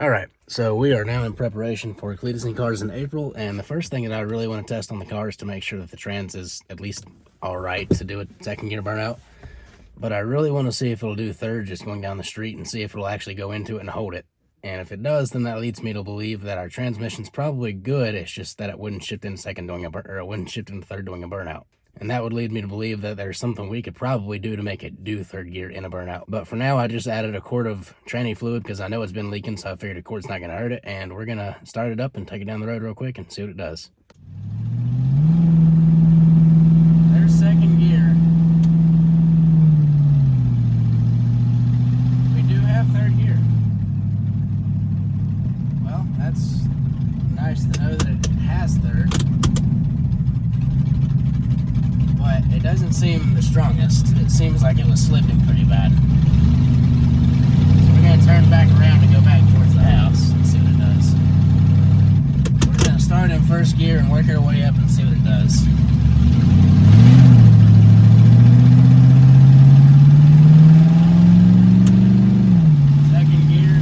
Alright, so we are now in preparation for cleaning cars in April, and the first thing that I really want to test on the car is to make sure that the trans is at least alright to do a second gear burnout. But I really want to see if it'll do third just going down the street and see if it'll actually go into it and hold it. And if it does, then that leads me to believe that our transmission's probably good, it's just that it wouldn't shift in second doing or it wouldn't shift in third doing a burnout. And that would lead me to believe that there's something we could probably do to make it do third gear in a burnout. But for now, I just added a quart of tranny fluid because I know it's been leaking, so I figured a quart's not going to hurt it. And we're going to start it up and take it down the road real quick and see what it does. There's second gear. We do have third gear. Well, that's nice to know that it has third. But it doesn't seem the strongest. It seems like it was slipping pretty bad. So we're going to turn back around and go back towards the house and see what it does. We're going to start in first gear and work our way up and see what it does. Second gear.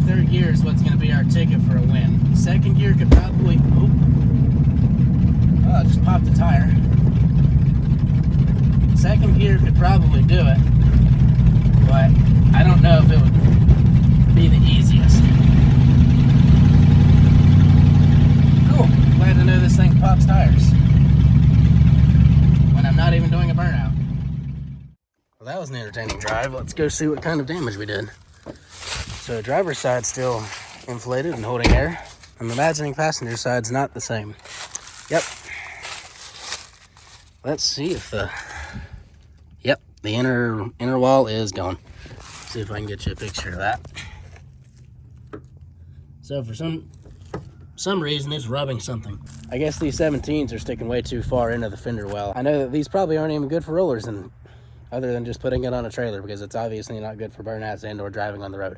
Third gear is what's going to be our ticket for a win. Second gear could probably... Oh, I just popped a tire. Second gear could probably do it, but I don't know if it would be the easiest. Cool. Glad to know this thing pops tires when I'm not even doing a burnout. Well, that was an entertaining drive. Let's go see what kind of damage we did. So driver's side's still inflated and holding air. I'm imagining passenger side's not the same. Yep. Let's see if the inner wall is gone. See if I can get you a picture of that. So for some reason it's rubbing something. I guess these 17s are sticking way too far into the fender well. I know that these probably aren't even good for rollers and other than just putting it on a trailer because it's obviously not good for burnouts and or driving on the road.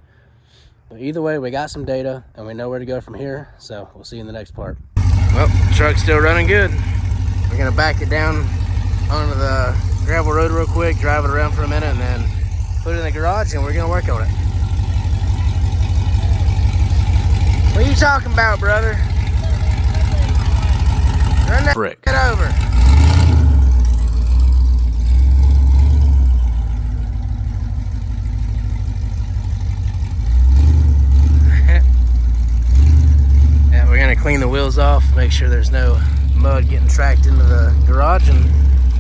But either way, we got some data, and we know where to go from here, so we'll see you in the next part. Well, the truck's still running good. We're going to back it down onto the gravel road real quick, drive it around for a minute, and then put it in the garage, and we're going to work on it. What are you talking about, brother? Run that brick over. We're going to clean the wheels off, make sure there's no mud getting tracked into the garage, and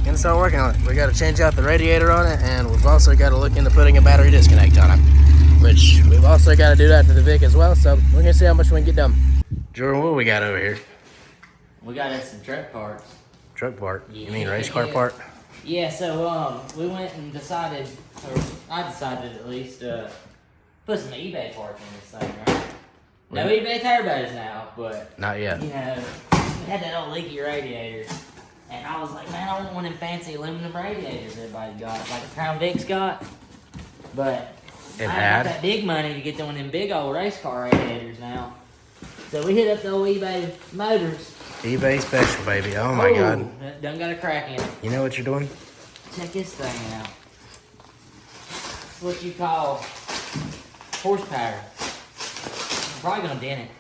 gonna start working on it. We got to change out the radiator on it, and we've also got to look into putting a battery disconnect on it, which we've also got to do that to the Vic as well, so we're going to see how much we can get done. Jordan, what we got over here? We got us some truck parts. Truck part? Yeah. You mean race car part? Yeah, so we went and decided, or I decided at least, put some eBay parts in this thing, right? No eBay turbos now, but not yet. You know, we had that old leaky radiator, and I was like, man, I want one of them fancy aluminum radiators everybody got, like a Crown Vic's got. But I ain't got that big money to get one of them big old race car radiators now. So we hit up the old eBay motors. eBay special, baby. Oh my God. Done got a crack in it. You know what you're doing? Check this thing out. It's what you call horsepower. I'm probably gonna dent it.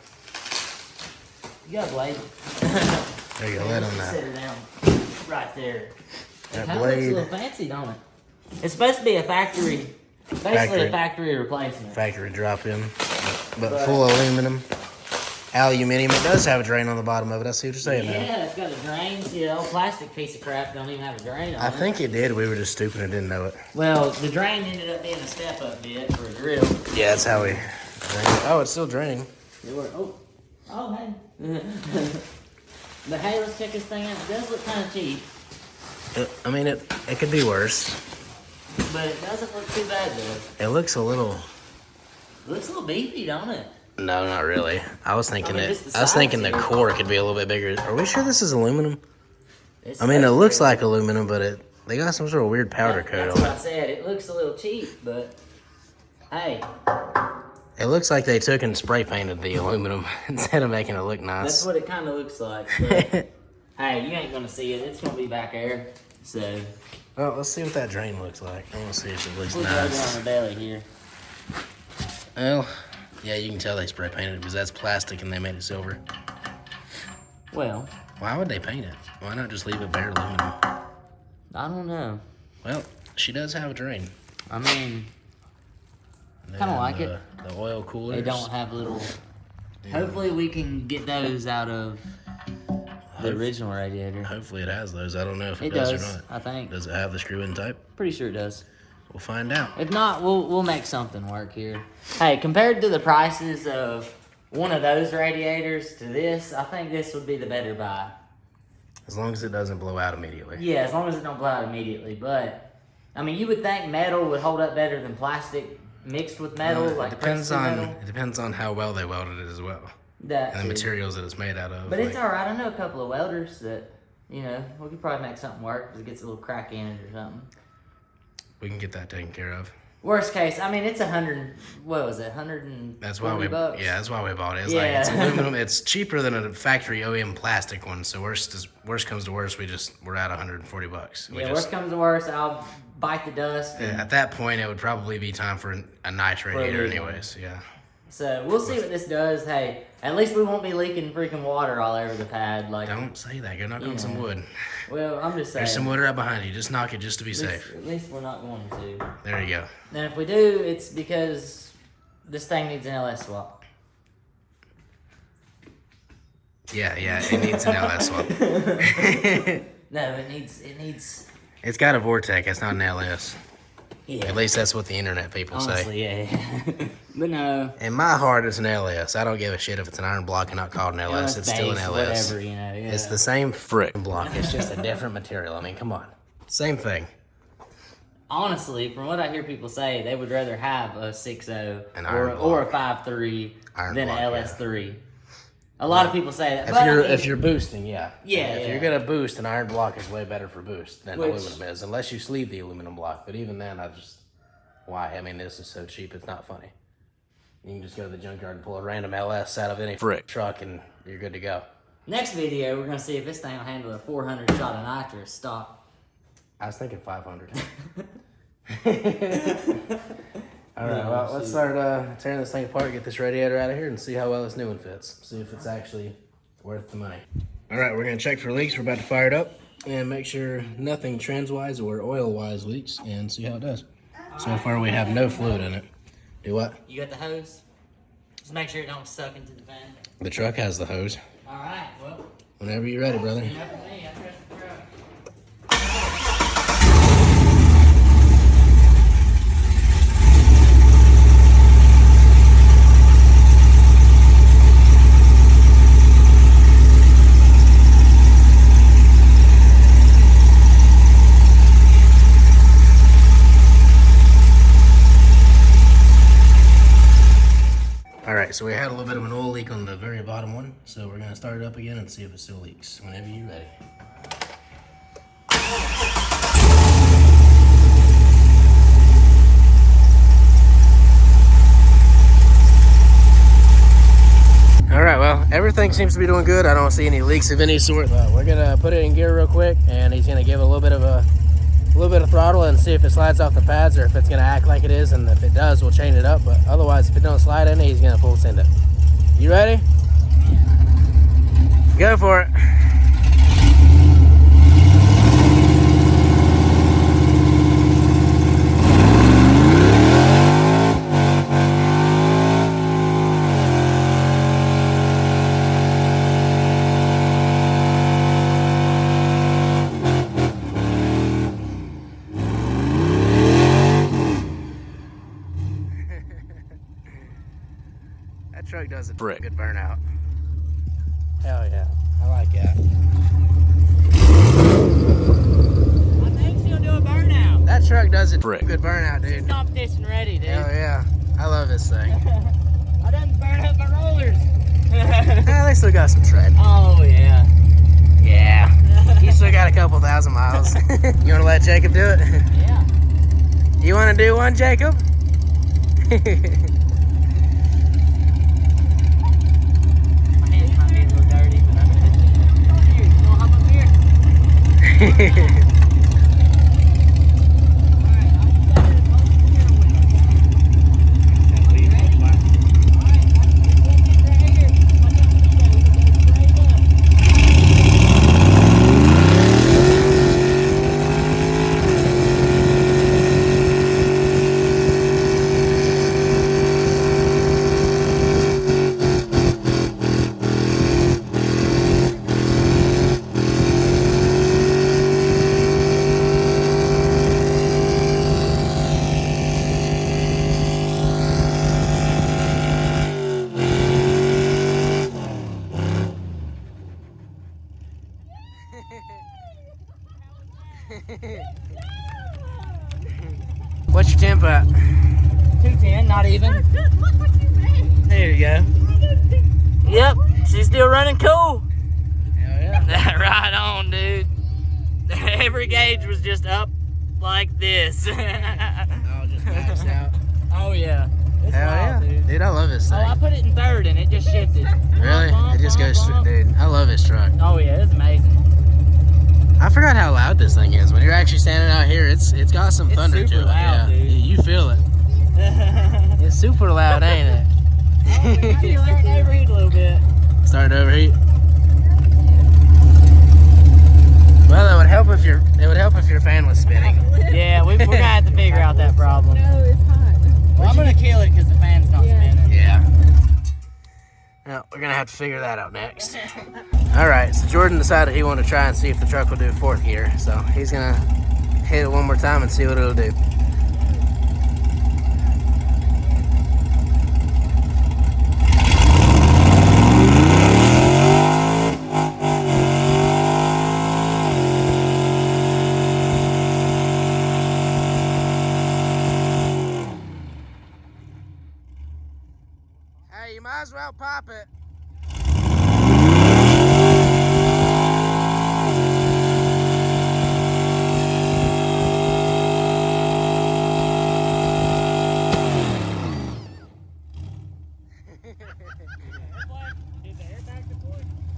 You got a blade. There you go, let on that. Set it down right there. That It blade. looks a little fancy, don't it? It's supposed to be a factory, basically a factory replacement. Factory drop-in, but full aluminum. Aluminium. It does have a drain on the bottom of it. I see what you're saying now. Yeah, it's got a drain. See, the old plastic piece of crap don't even have a drain on it. I think it did. We were just stupid and didn't know it. Well, the drain ended up being a step-up bit for a grill. Yeah, that's how we drained it. Oh, it's still draining. Oh, hey. But hey, let's check this thing out. It does look kind of cheap. It could be worse. But it doesn't look too bad, though. It looks a little... It looks a little beefy, don't it? No, not really. I was thinking the core could be a little bit bigger. Are we sure this is aluminum? It looks like aluminum, but they got some sort of weird powder coat on it. That's what I said. It looks a little cheap, but hey. It looks like they took and spray painted the aluminum instead of making it look nice. That's what it kind of looks like. But hey, you ain't gonna see it. It's gonna be back there. So. Well, let's see what that drain looks like. I want to see if it looks nice. Right on the belly here. Well, yeah, you can tell they spray painted it because that's plastic and they made it silver. Well. Why would they paint it? Why not just leave it bare aluminum? I don't know. Well, she does have a drain. I mean, kind of like it. The oil coolers. They don't have little... Hopefully we can get those out of the original radiator. Hopefully it has those. I don't know if it does or not. I think. Does it have the screw-in type? Pretty sure it does. We'll find out. If not, we'll make something work here. Hey, compared to the prices of one of those radiators to this, I think this would be the better buy. As long as it doesn't blow out immediately. Yeah, as long as it don't blow out immediately. But, I mean, you would think metal would hold up better than plastic mixed with metal. It depends on how well they welded it as well. And the materials that it's made out of. But it's alright. I know a couple of welders that, we could probably make something work if it gets a little crack in it or something. We can get that taken care of. Worst case, I mean, it's $100. What was it? $140. That's why we bought it. It's it's aluminum. It's cheaper than a factory OEM plastic one. So worst comes to worst, we're at $140. Worst comes to worst, I'll bite the dust. At that point, it would probably be time for a nice radiator, anyways. Yeah. So we'll see what this does. Hey, at least we won't be leaking freaking water all over the pad. Don't say that. Go knock on some wood. Well, I'm just saying. There's some wood right behind you. Just knock it just to be safe. At least we're not going to. There you go. And if we do, it's because this thing needs an LS swap. Yeah, it needs an LS swap. No, it needs. It's got a Vortec. It's not an LS. Yeah. At least that's what the internet people say. Honestly, yeah. But no. In my heart, it's an LS. I don't give a shit if it's an iron block and not called an LS. It's still an LS. Whatever, Yeah. It's the same frick block. It's just a different material. I mean, come on. Same thing. Honestly, from what I hear people say, they would rather have a 6.0 or a 5.3 than an LS3. A lot of people say that. If you're boosting, yeah. If you're gonna boost, an iron block is way better for boost than aluminum is, unless you sleeve the aluminum block. But even then, why? I mean, this is so cheap, it's not funny. You can just go to the junkyard and pull a random LS out of any truck, and you're good to go. Next video, we're gonna see if this thing will handle a 400 shot of nitrous stock. I was thinking 500. All right, well, let's start tearing this thing apart, get this radiator out of here, and see how well this new one fits. See if it's actually worth the money. All right, we're going to check for leaks. We're about to fire it up and make sure nothing trans-wise or oil-wise leaks and see how it does. So far, we have no fluid in it. Do what? You got the hose? Just make sure it don't suck into the fan. The truck has the hose. All right, well. Whenever you're ready, brother. Enough for me. I trust the truck. So we had a little bit of an oil leak on the very bottom one, so we're going to start it up again and see if it still leaks. Whenever you're ready. All right, well, everything seems to be doing good. I don't see any leaks of any sort. We're going to put it in gear real quick, and he's going to give it a little bit of throttle and see if it slides off the pads or if it's going to act like it is, and if it does, we'll chain it up. But otherwise, if it don't slide in, he's going to full send it. You ready? Go for it. That truck does a good burnout. Hell yeah. I like that. I think she'll do a burnout. That truck does a good burnout, dude. She's competition ready, dude. Hell yeah. I love this thing. I done burn up my rollers. They still got some tread. Oh, yeah. Yeah. You still got a couple thousand miles. You want to let Jacob do it? Yeah. You want to do one, Jacob? My hands might be a little dirty, but I'm gonna here. You gonna hop up here? What's your temp at? 210, not even. Look what you made. There you go. Yep, she's still running cool. Hell yeah. Right on, dude. Every gauge was just up like this. Oh, just maxed out. Oh, yeah. It's Hell wild, yeah. dude. Dude, I love this Oh, thing. I put it in third and it just shifted. Really? It just goes straight, dude. I love this truck. Oh, yeah, it's amazing. I forgot how loud this thing is. When you're actually standing out here, it's got some It's thunder to super it. loud, Yeah, dude. you feel it. It's super loud, ain't it? It's starting to overheat a little bit. Starting to overheat. Well, it would help if your fan was spinning. Yeah, we're gonna have to figure out that problem. No, it's hot. Well, I'm gonna kill it because the fan's not spinning. Yeah. No, we're gonna have to figure that out next. All right, so Jordan decided he wanted to try and see if the truck will do fourth gear. So he's gonna hit it one more time and see what it'll do. Hey, you might as well pop it.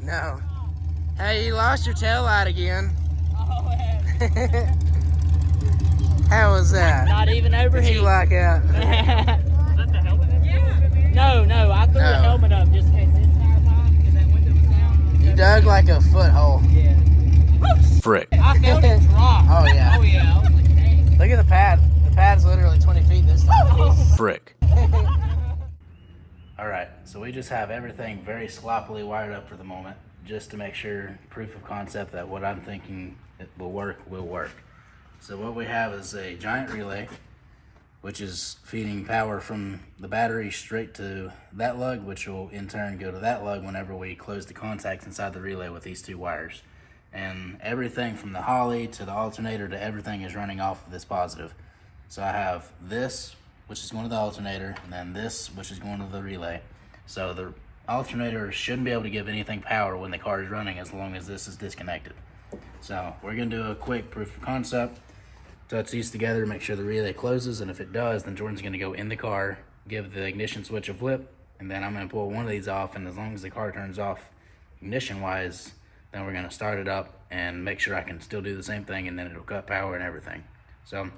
No. Hey, you lost your tail light again. Oh, How was that? not even Did overheat. you like it? No, I threw the No. helmet up just in case this tire popped because that window was down. You dug like a foot-hole. Yeah. Frick. I felt it drop. Oh, yeah. Oh, yeah. I was like, dang. Look at the pad. The pad's literally 20 feet this time. Frick. All right, so we just have everything very sloppily wired up for the moment, just to make sure, proof of concept that what I'm thinking it will work. So what we have is a giant relay, which is feeding power from the battery straight to that lug, which will in turn go to that lug whenever we close the contacts inside the relay with these two wires. And everything from the Holly to the alternator to everything is running off of this positive. So I have this, which is going to the alternator, and then this, which is going to the relay. So the alternator shouldn't be able to give anything power when the car is running as long as this is disconnected. So we're going to do a quick proof of concept. Touch these together, make sure the relay closes, and if it does, then Jordan's going to go in the car, give the ignition switch a flip, and then I'm going to pull one of these off, and as long as the car turns off ignition-wise, then we're going to start it up and make sure I can still do the same thing, and then it'll cut power and everything. So I'm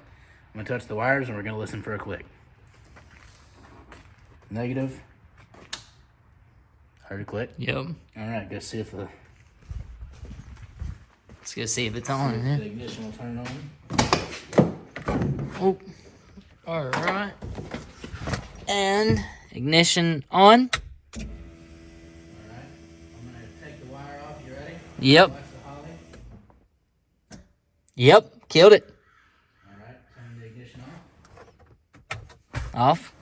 going to touch the wires, and we're going to listen for a click. Negative. Heard a click. Yep. All right, let's see if the Let's go see if it's on. the ignition will turn on. Oh. All right. And ignition on. All right, I'm going to take the wire off. You ready? Yep. Watch the Holly. Yep. Killed it. All right, turn the ignition off. Off.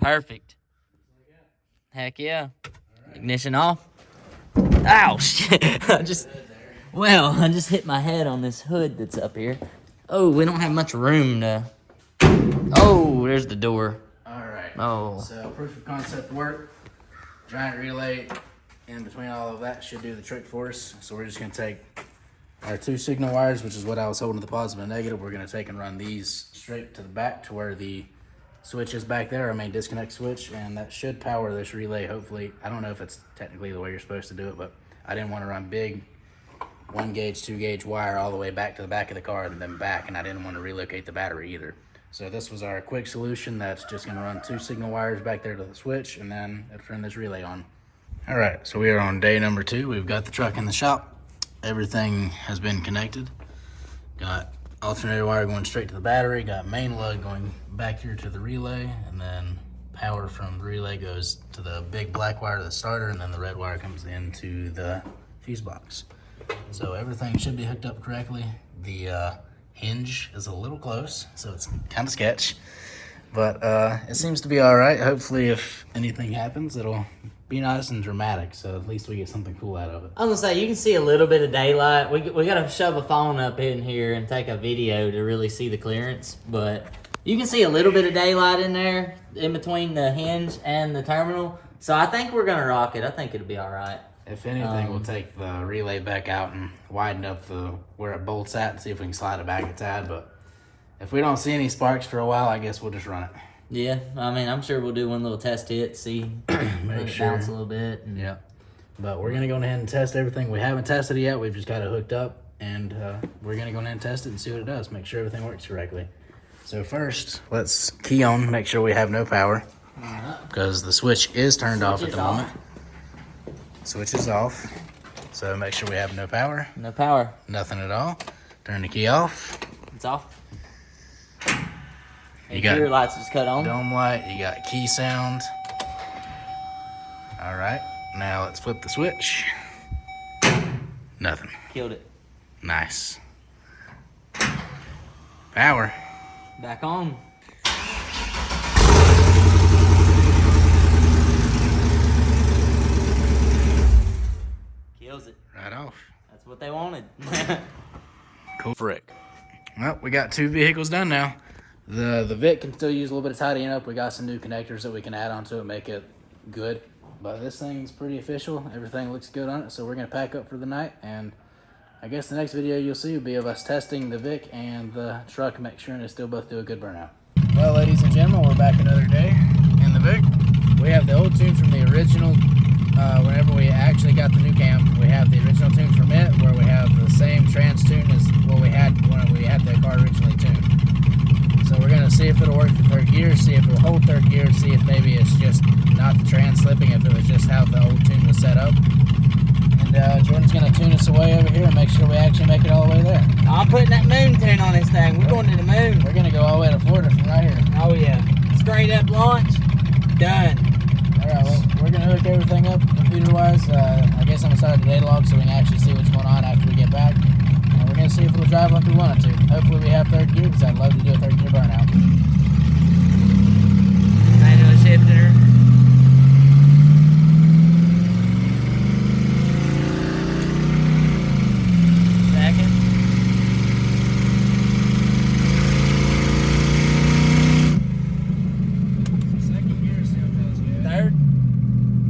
Perfect. Heck yeah. Ignition off. Ow, shit. I just hit my head on this hood that's up here. Oh, we don't have much room to... Oh, there's the door. Alright. Oh. So, proof of concept work. Giant relay in between all of that should do the trick for us. So we're just going to take our 2 signal wires, which is what I was holding to the positive and negative. We're going to take and run these straight to the back to where the switch is back there, our main disconnect switch, and that should power this relay, hopefully. I don't know if it's technically the way you're supposed to do it, but I didn't want to run big 1 gauge, 2 gauge wire all the way back to the back of the car and then back, and I didn't want to relocate the battery either. So this was our quick solution. That's just going to run 2 signal wires back there to the switch, and then it'll turn this relay on. All right, so we are on day number 2. We've got the truck in the shop. Everything has been connected. Got alternator wire going straight to the battery, got main lug going back here to the relay, and then power from the relay goes to the big black wire to the starter, and then the red wire comes into the fuse box. So everything should be hooked up correctly. The hinge is a little close, so it's kind of sketch, but it seems to be all right. Hopefully if anything happens, it'll be nice and dramatic, so at least we get something cool out of it. I was gonna say, you can see a little bit of daylight. We gotta shove a phone up in here and take a video to really see the clearance, but you can see a little bit of daylight in there, in between the hinge and the terminal. So I think we're gonna rock it. I think it'll be all right. If anything, we'll take the relay back out and widen up where it bolts at and see if we can slide it back a tad, but if we don't see any sparks for a while, I guess we'll just run it. Yeah, I mean, I'm sure we'll do one little test hit, see, make it bounce a little bit. And... Yeah, but we're gonna go ahead and test everything. We haven't tested it yet. We've just got it hooked up, and we're gonna go ahead and test it and see what it does. Make sure everything works correctly. So first, let's key on. Make sure we have no power, because the switch is turned off at the moment. Switch is off. So make sure we have no power. No power. Nothing at all. Turn the key off. It's off. You got your lights just cut on. Dome light. You got key sound. All right. Now let's flip the switch. Nothing. Killed it. Nice. Power. Back on. Kills it. Right off. That's what they wanted. Cool. Frick. Well, we got 2 vehicles done now. The Vic can still use a little bit of tidying up. We got some new connectors that we can add onto it, make it good. But this thing's pretty official. Everything looks good on it. So we're going to pack up for the night. And I guess the next video you'll see will be of us testing the Vic and the truck, make sure they still both do a good burnout. Well, ladies and gentlemen, we're back another day in the Vic. We have the old tune from the original. Whenever we actually got the new cam, we have the original tune from it, where we have the same trans tune as what we had when we had the car originally tuned. So we're going to see if it'll work for 3rd gear, see if it'll hold 3rd gear, see if maybe it's just not the trans slipping, if it was just how the old tune was set up. And Jordan's going to tune us away over here and make sure we actually make it all the way there. I'm putting that moon tune on this thing. We're going to the moon. We're going to go all the way to Florida from right here. Oh, yeah. Straight up launch. Done. Alright, well, we're going to hook everything up computer-wise. I guess I'm going to start the data log so we can actually see what's going on after we get back. And we're going to see if it'll drive like we want it to. Hopefully we have 3rd gear, because I'd love to do a 3rd gear burnout. Manual shifter. Second. Second gear still feels good. 3rd.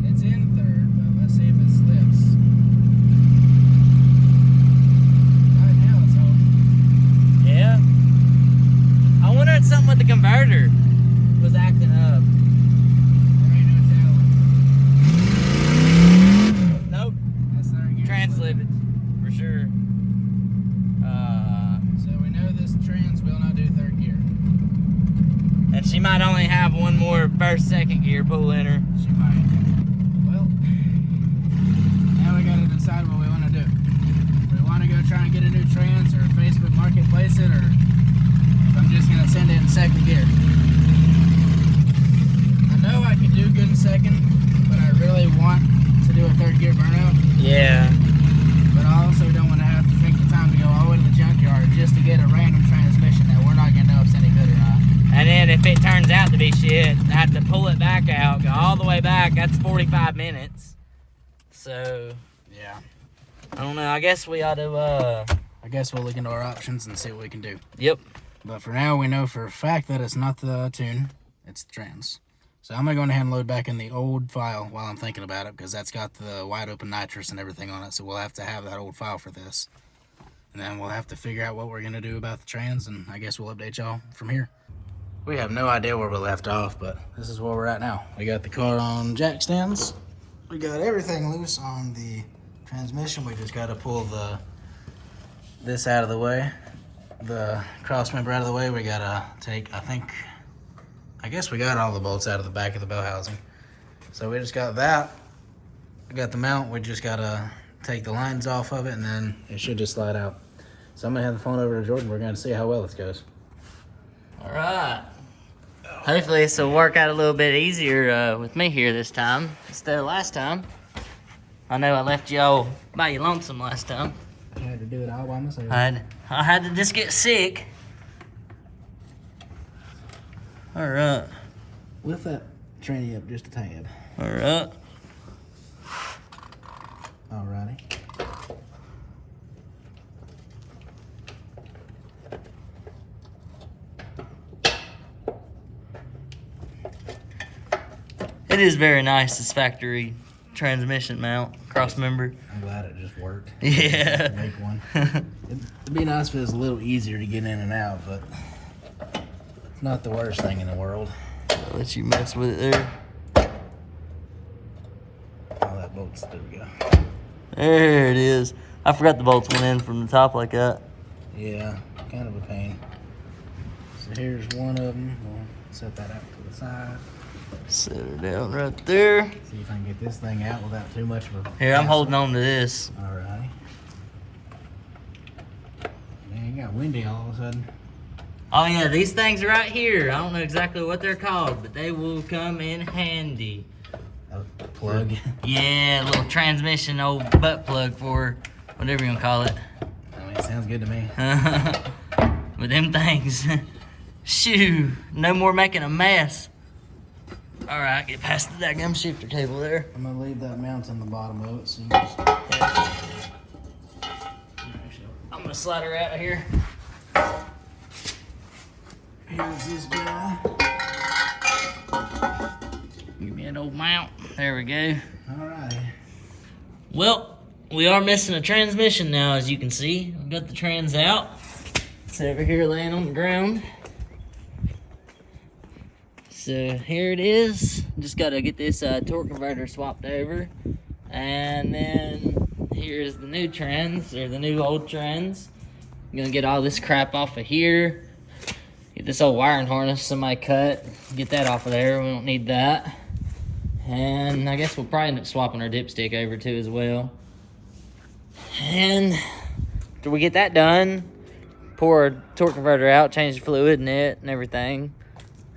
It's in 3rd, but let's see if it slips. Right now it's holding. Yeah. I wonder if something with the converter was acting up. There ain't no telling. Nope. That's 3rd gear. Trans slippage. For sure. So we know this trans will not do 3rd gear. And she might only have one more 1st, 2nd gear pull in her. She might. Well, now we gotta decide what we want to do. If we want to go try and get a new trans, or Facebook Marketplace it, or if I'm just gonna send it in 2nd gear. I know I can do good in 2nd, but I really want to do a 3rd gear burnout. Yeah. But I also don't want to have to take the time to go all the way to the junkyard just to get a random transmission that we're not gonna know if it's any good or not. And then if if it turns out to be shit, I have to pull it back out, go all the way back. That's 45 minutes. So, yeah. I don't know. I guess we ought to, I guess we'll look into our options and see what we can do. Yep. But for now, we know for a fact that it's not the tune, it's the trans. So I'm going to go ahead and load back in the old file while I'm thinking about it, because that's got the wide open nitrous and everything on it, so we'll have to have that old file for this. And then we'll have to figure out what we're going to do about the trans, and I guess we'll update y'all from here. We have no idea where we left off, but this is where we're at now. We got the car on jack stands. We got everything loose on the transmission. We just got to pull this out of the way, the cross member out of the way. We got to take, I guess we got all the bolts out of the back of the bell housing. So we just got that. We got the mount. We just got to take the lines off of it, and then it should just slide out. So I'm going to hand the phone over to Jordan. We're going to see how well this goes. All right. Hopefully this will work out a little bit easier with me here this time instead of last time. I know I left y'all by your lonesome last time. I had to do it all by myself. I had to just get sick. All right. Lift that tranny up just a tad. All right. Alrighty. It is very nice, this factory transmission mount, cross member. I'm glad it just worked. Yeah. Make one. It'd be nice if it was a little easier to get in and out, but it's not the worst thing in the world. I'll let you mess with it there. Oh, that bolt's, there we go. There it is. I forgot the bolts went in from the top like that. Yeah, kind of a pain. So here's one of them. We'll set that out to the side. Set her down right there. See if I can get this thing out without too much of a... Here, I'm holding on to this. Alrighty. Man, it got windy all of a sudden. Oh yeah, these things are right here. I don't know exactly what they're called, but they will come in handy. A plug. Yeah, a little transmission old butt plug for whatever you gonna call it. I mean, it sounds good to me. With them things. Shoo, no more making a mess. All right, get past the daggum shifter cable there. I'm gonna leave that mount on the bottom of it so you just... I'm gonna slide her out of here. Here's this guy. Give me an old mount. There we go. Alrighty. Well, we are missing a transmission now, as you can see. I've got the trans out. It's over here laying on the ground. So here it is. Just gotta get this torque converter swapped over. And then here's the new trans, or the new old trans. I'm gonna get all this crap off of here. Get this old wiring harness somebody cut. Get that off of there, we don't need that. And I guess we'll probably end up swapping our dipstick over too as well. And after we get that done, pour our torque converter out, change the fluid in it and everything.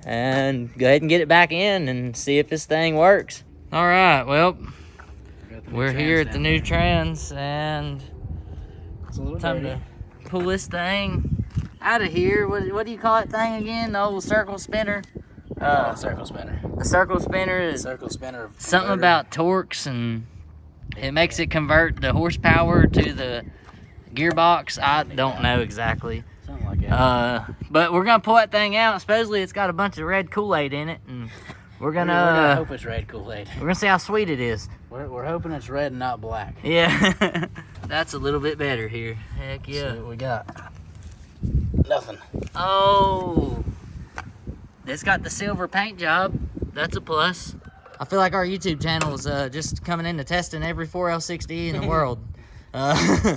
And go ahead and get it back in and see if this thing works. All right, well, we're here at the new trans, and It's a little time dirty. to pull this thing out of here. What do you call that thing again? The old circle spinner? Circle spinner. The circle spinner is Circle spinner. something converter. about torques, and it makes it convert the horsepower to the gearbox. I don't know exactly. Something like that. But we're gonna pull that thing out. Supposedly it's got a bunch of red Kool-Aid in it, and we're we're gonna gonna hope it's red Kool-Aid. see how sweet it is. We're hoping it's red and not black. Yeah, that's a little bit better here. Heck See yeah. what we got. Nothing. Oh, it's got the silver paint job. That's a plus. I feel like our YouTube channel is just coming into testing every 4L60 in the world.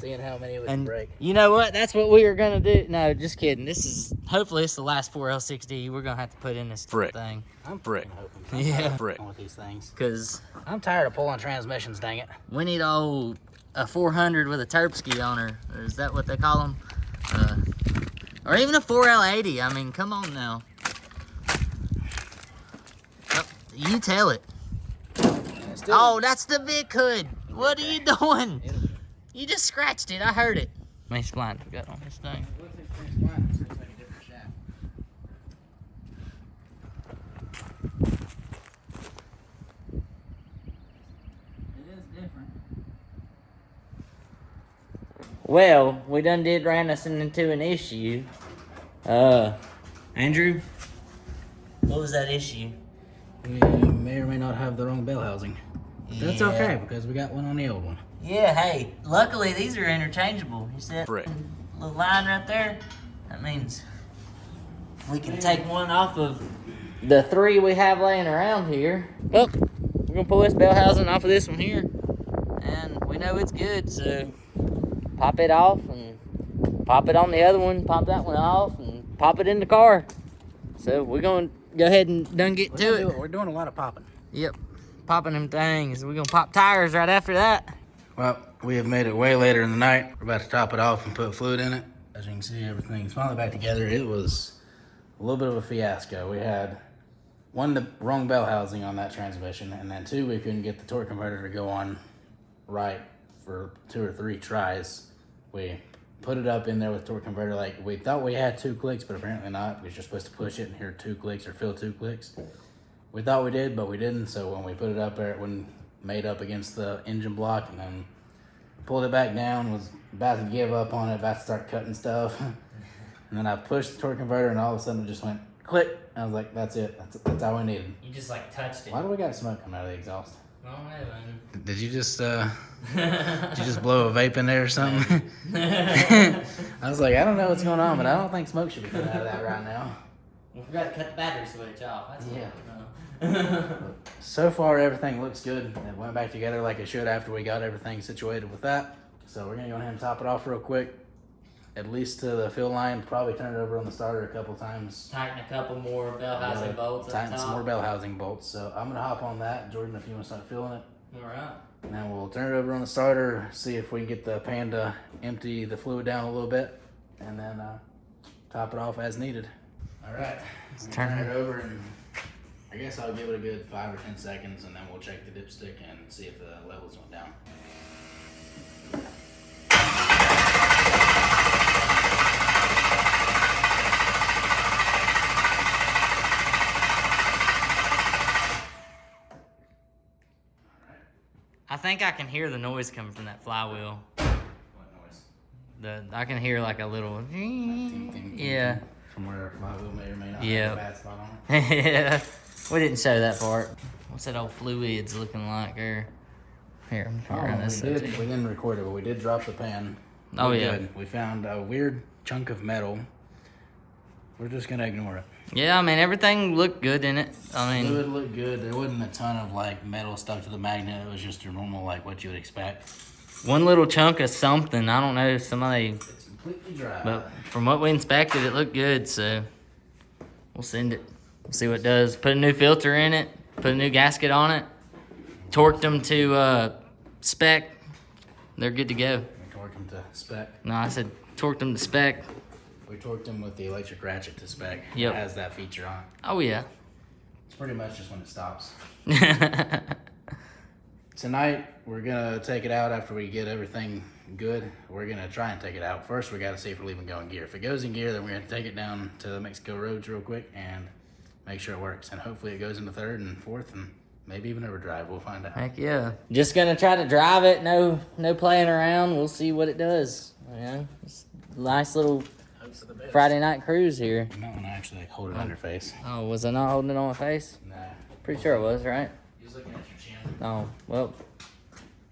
Seeing how many we can And break. you know what? That's what we are gonna do. No, just kidding. This is hopefully it's the last 4L60 we're gonna have to put in this thing. I'm Frick. hoping. Yeah. Frick. With these things. Cause I'm tired of pulling transmissions. Dang it. we need a 400 with a Terpsky on her. Or is that what they call them? Or even a 4L80. I mean, come on now. Oh, you tell it. Oh, that's the Vic hood. What are you doing? You just scratched it. I heard it. My spline got on this thing. Well, we done ran us into an issue. Andrew, what was that issue? We may or may not have the wrong bell housing. But that's Yeah. okay, because we got one on the old one. Yeah, hey, luckily these are interchangeable. You see that little line right there? That means we can take one off of the 3 we have laying around here. Oh, we're gonna pull this bell housing off of this one here. And we know it's good, so pop it off and pop it on the other one, pop that one off, and pop it in the car. So we're gonna go ahead and done get to it. We're doing a lot of popping. Yep, popping them things. We're gonna pop tires right after that. Well, we have made it way later in the night. We're about to top it off and put fluid in it. As you can see, everything's finally back together. It was a little bit of a fiasco. We had one, the wrong bell housing on that transmission, and then 2, we couldn't get the torque converter to go on right for 2 or 3 tries. We put it up in there with torque converter, like we thought we had 2 clicks, but apparently not. We were just supposed to push it and hear 2 clicks or feel 2 clicks. We thought we did, but we didn't. So when we put it up there, it wouldn't made up against the engine block, and then pulled it back down, was about to give up on it, about to start cutting stuff. And then I pushed the torque converter, and all of a sudden it just went click. I was like, that's it. That's all we needed. You just like touched it. Why do we got smoke coming out of the exhaust? I don't know, man. Did you just blow a vape in there or something? I was like, I don't know what's going on, but I don't think smoke should be coming out of that right now. We forgot to cut the battery switch off. That's Yeah. No. So far, everything looks good. It went back together like it should after we got everything situated with that. So we're gonna go ahead and top it off real quick. At least to the fill line, probably turn it over on the starter a couple times. Tighten a couple more bell housing bolts. Tighten some more bell housing bolts. So I'm gonna hop on that. Jordan, if you wanna start filling it. Alright. And then we'll turn it over on the starter, see if we can get the pan to empty the fluid down a little bit, and then top it off as needed. Alright, let's turn it over, and I guess I'll give it a good 5 or 10 seconds, and then we'll check the dipstick and see if the levels went down. I think I can hear the noise coming from that flywheel. What noise? I can hear like a little. Ting, ting, ting, Yeah. ting. From where my wheel may or may not Yeah. have a bad spot on it. Yeah. We didn't show that part. What's that old fluids looking like there? Here, I'm trying this. We didn't record it, but we did drop the pan. Oh, We're yeah. good. We found a weird chunk of metal. We're just gonna ignore it. Yeah, I mean, everything looked good in it. I mean, Fluid looked good. There wasn't a ton of like metal stuck to the magnet. It was just your normal, like what you would expect. one little chunk of something. I don't know, somebody. It's completely dry. But from what we inspected, it looked good, so we'll send it. We'll see what it does. Put a new filter in it. Put a new gasket on it. Torqued them to spec. They're good to go. We torqued them to spec. No, I said torqued them to spec. We torqued them with the electric ratchet to spec. Yep. It has that feature on it. Oh, yeah. It's pretty much just when it stops. Tonight, we're gonna take it out after we get everything good. We're gonna try and take it out. First, we gotta see if we're leaving go in gear. If it goes in gear, then we're gonna take it down to the Mexico roads real quick and make sure it works. And hopefully it goes into 3rd and 4th and maybe even overdrive. We'll find out. Heck yeah. Just gonna try to drive it. No playing around. We'll see what it does. Yeah, it's a nice little Hope for the best. Friday night cruise here. You might wanna actually like, hold it on your face. Oh, was I not holding it on my face? Nah. Pretty sure it was, right? You're looking at your chin. Oh, well.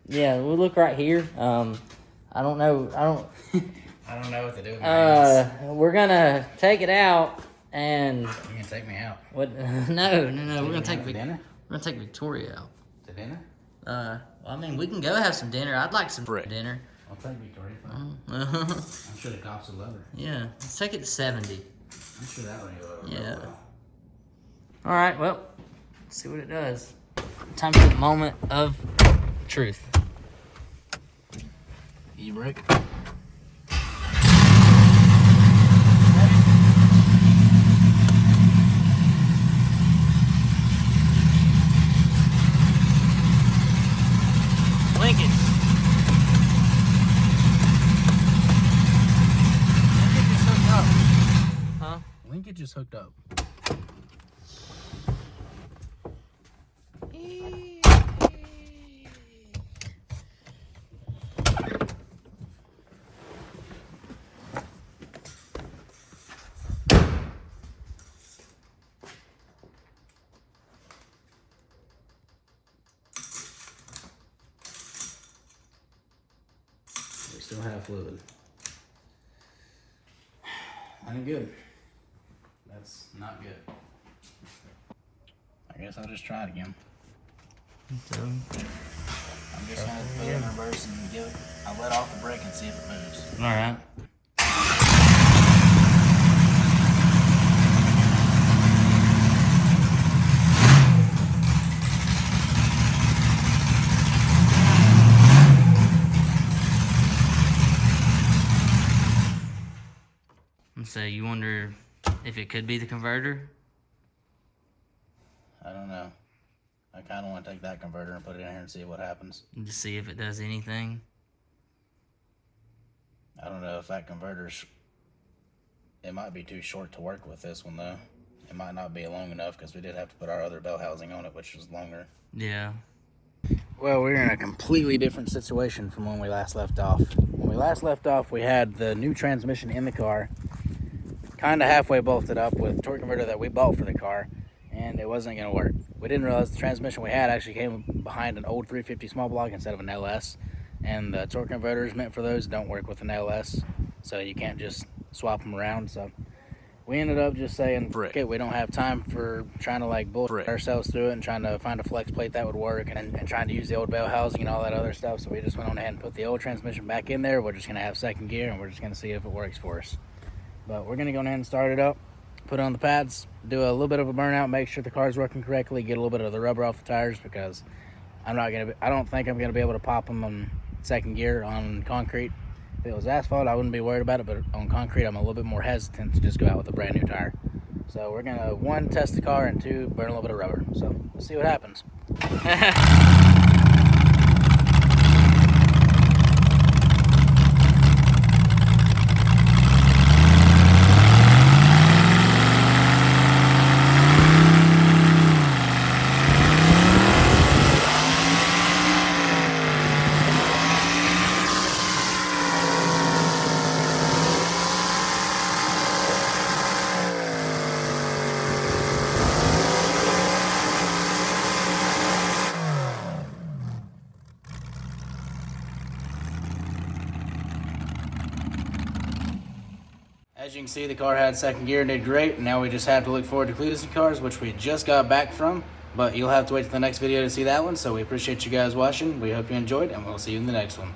Yeah, we'll look right here. I don't know. I don't know what to do with my hands. We're gonna take it out and You're gonna take me out. what? No. We're gonna take to dinner? We're gonna take Victoria out. To dinner? Well, I mean, we can go have some dinner. I'd like some dinner. I'll take Victoria. Yeah, I'm sure the cops will love her. let's take it to 70. I'm sure that one will love her. Yeah. All right. Well, let's see what it does. Time for the moment of truth. E-brake. Linkage. Huh? Linkage is hooked up. still have fluid. Ain't good. That's not good. I guess I'll just try it again. So, I'm just gonna put it in reverse and give it. I'll let off the brake and see if it moves. all right. So you wonder if it could be the converter? I don't know. I kind of want to take that converter and put it in here and see what happens. To see if it does anything. I don't know if that converter's... It might be too short to work with this one, though. It might not be long enough because we did have to put our other bell housing on it, which was longer. Yeah. Well, we're in a completely different situation from when we last left off. When we last left off, we had the new transmission in the car, kind of halfway bolted up with the torque converter that we bought for the car, and it wasn't going to work. We didn't realize the transmission we had actually came behind an old 350 small block instead of an LS, and the torque converters meant for those don't work with an LS, so you can't just swap them around. So we ended up just saying, okay, we don't have time for trying to like bullshit ourselves through it and trying to find a flex plate that would work and trying to use the old bell housing and all that other stuff. So we just went on ahead and put the old transmission back in there. We're just going to have second gear and we're just going to see if it works for us. But we're going to go ahead and start it up, put it on the pads, do a little bit of a burnout, make sure the car's working correctly, get a little bit of the rubber off the tires because I don't think I'm going to be able to pop them on second gear on concrete. If it was asphalt, I wouldn't be worried about it, but on concrete, I'm a little bit more hesitant to just go out with a brand new tire. So we're going to, 1, test the car, and 2, burn a little bit of rubber. So let's see what happens. As you can see, the car had second gear and did great. Now we just have to look forward to Cletusing cars, which we just got back from. But you'll have to wait till the next video to see that one. So we appreciate you guys watching. We hope you enjoyed, and we'll see you in the next one.